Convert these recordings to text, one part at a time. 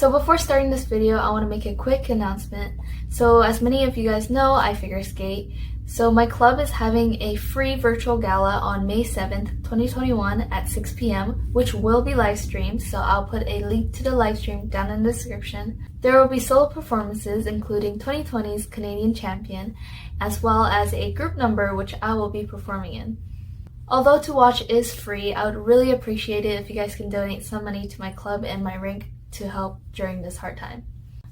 So before starting this video, I want to make a quick announcement. So as many of you guys know, I figure skate. So my club is having a free virtual gala on May 7th, 2021 at 6 p.m. which will be live streamed, so I'll put a link to the live stream down in the description. There will be solo performances including 2020's Canadian champion, as well as a group number which I will be performing in. Although to watch is free, I would really appreciate it if you guys can donate some money to my club and my rink to help during this hard time.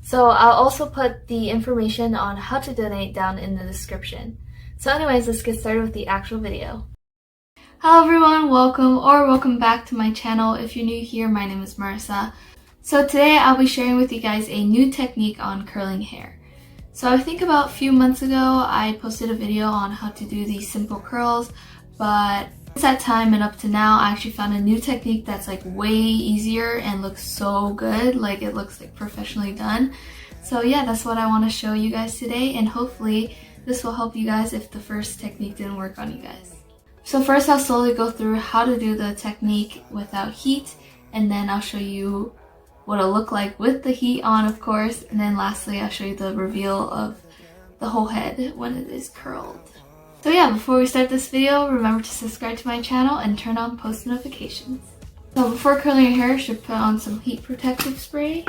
So I'll also put the information on how to donate down in the description. So anyways, let's get started with the actual video. Hello everyone, welcome back to my channel. If you're new here, my name is Marissa. So today I'll be sharing with you guys a new technique on curling hair. So I think about a few months ago, I posted a video on how to do these simple curls, but since that time and up to now, I actually found a new technique that's like way easier and looks so good. Like it looks like professionally done. So yeah, that's what I want to show you guys today, and hopefully this will help you guys if the first technique didn't work on you guys. So first I'll slowly go through how to do the technique without heat, and then I'll show you what it'll look like with the heat on, of course, and then lastly I'll show you the reveal of the whole head when it is curled. So yeah, before we start this video, remember to subscribe to my channel and turn on post notifications. So before curling your hair, you should put on some heat protective spray.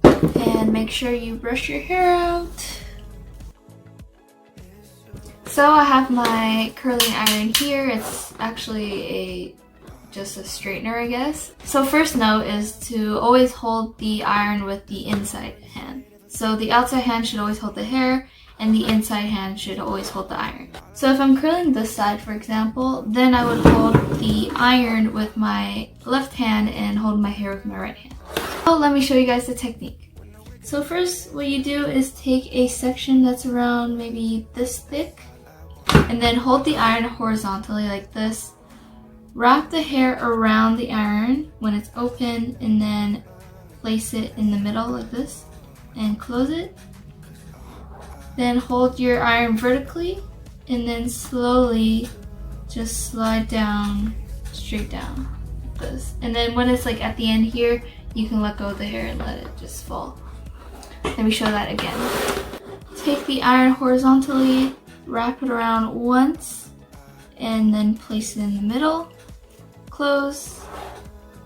And make sure you brush your hair out. So I have my curling iron here. It's actually just a straightener, I guess. So first note is to always hold the iron with the inside hand. So the outside hand should always hold the hair, and the inside hand should always hold the iron. So if I'm curling this side, for example, then I would hold the iron with my left hand and hold my hair with my right hand. So let me show you guys the technique. So first what you do is take a section that's around maybe this thick, and then hold the iron horizontally like this. Wrap the hair around the iron when it's open, and then place it in the middle like this and close it. Then hold your iron vertically and then slowly just slide down, straight down like this. And then when it's like at the end here, you can let go of the hair and let it just fall. Let me show that again. Take the iron horizontally, wrap it around once, and then place it in the middle. Close,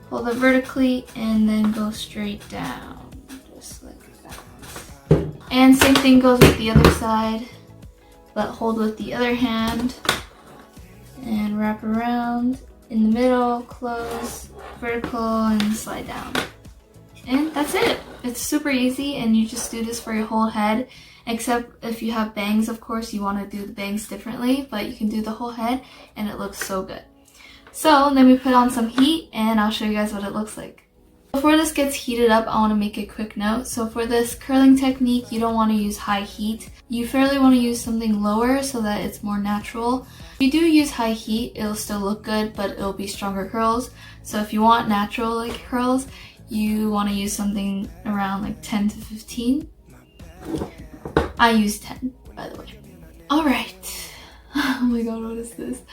hold it vertically, and then go straight down, just like that. And same thing goes with the other side, but hold with the other hand, and wrap around, in the middle, close, vertical, and slide down. And that's it. It's super easy, and you just do this for your whole head, except if you have bangs, of course, you want to do the bangs differently, but you can do the whole head and it looks so good. So then we put on some heat and I'll show you guys what it looks like. Before this gets heated up, I want to make a quick note. So for this curling technique, you don't want to use high heat. You fairly want to use something lower so that it's more natural. If you do use high heat, it'll still look good, but it'll be stronger curls. So if you want natural like curls, you want to use something around like 10 to 15. I use 10, by the way. Alright. Oh my god, what is this?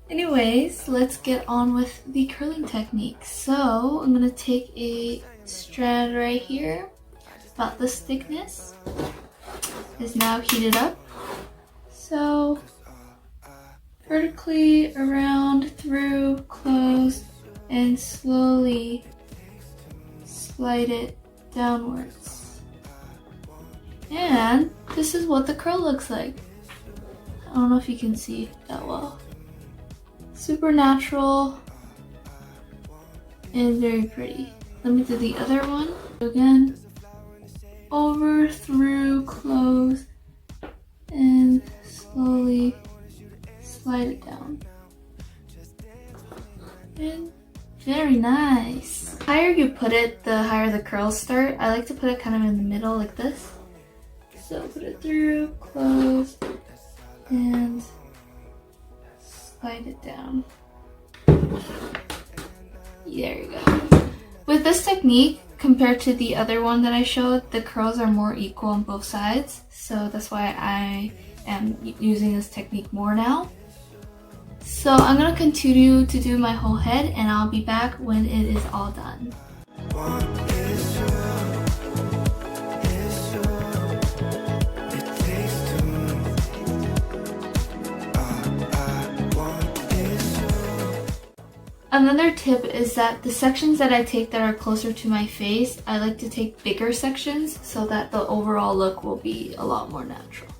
Anyways, let's get on with the curling technique. So I'm going to take a strand right here, about this thickness. Is now heated up. So vertically around, through, close, and slowly slide it downwards. And this is what the curl looks like. I don't know if you can see that well. Super natural and very pretty. Let me do the other one. Again, over, through, close, and slowly slide it down. And very nice. The higher you put it, the higher the curls start. I like to put it kind of in the middle like this. So put it through, close, and slide it down. There you go. With this technique, compared to the other one that I showed, the curls are more equal on both sides. So that's why I am using this technique more now. So I'm gonna continue to do my whole head and I'll be back when it is all done. Another tip is that the sections that I take that are closer to my face, I like to take bigger sections so that the overall look will be a lot more natural.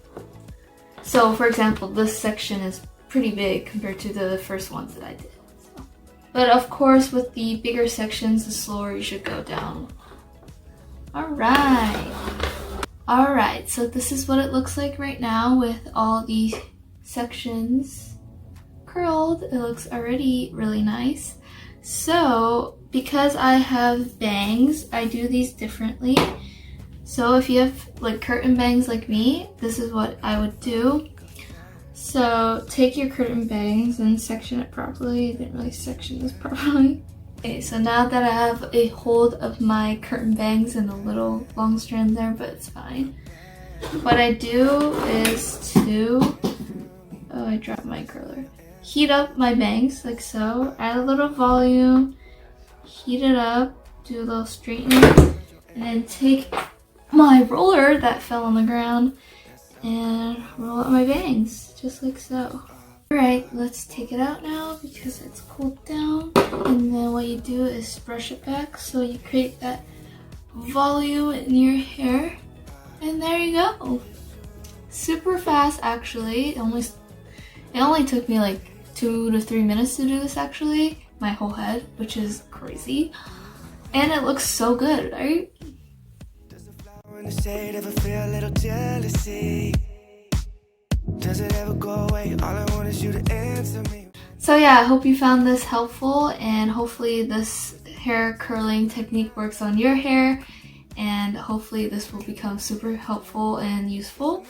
So for example, this section is pretty big compared to the first ones that I did. So. But of course, with the bigger sections, the slower you should go down. Alright, so this is what it looks like right now with all the sections curled. It looks already really nice. So because I have bangs, I do these differently. So if you have like curtain bangs like me, this is what I would do. So take your curtain bangs and section it properly. I didn't really section this properly. Okay, so now that I have a hold of my curtain bangs and a little long strand there, but it's fine. What I do is to, oh, I dropped my curler. Heat up my bangs like so, add a little volume, heat it up, do a little straightening, and then take my roller that fell on the ground and roll out my bangs, just like so. Alright, let's take it out now because it's cooled down, and then what you do is brush it back so you create that volume in your hair, and there you go. Super fast actually. It only took me like 2 to 3 minutes to do this actually, my whole head, which is crazy. And it looks so good, right? Does the flower in the shade ever feel a little jealousy? Does it ever go away? All I want is you to answer me. So yeah, I hope you found this helpful, and hopefully this hair curling technique works on your hair, and hopefully this will become super helpful and useful.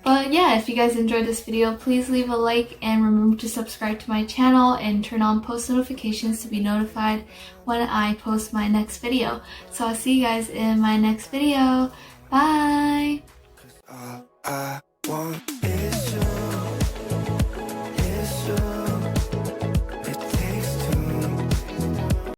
But yeah, if you guys enjoyed this video, please leave a like and remember to subscribe to my channel and turn on post notifications to be notified when I post my next video. So I'll see you guys in my next video. Bye!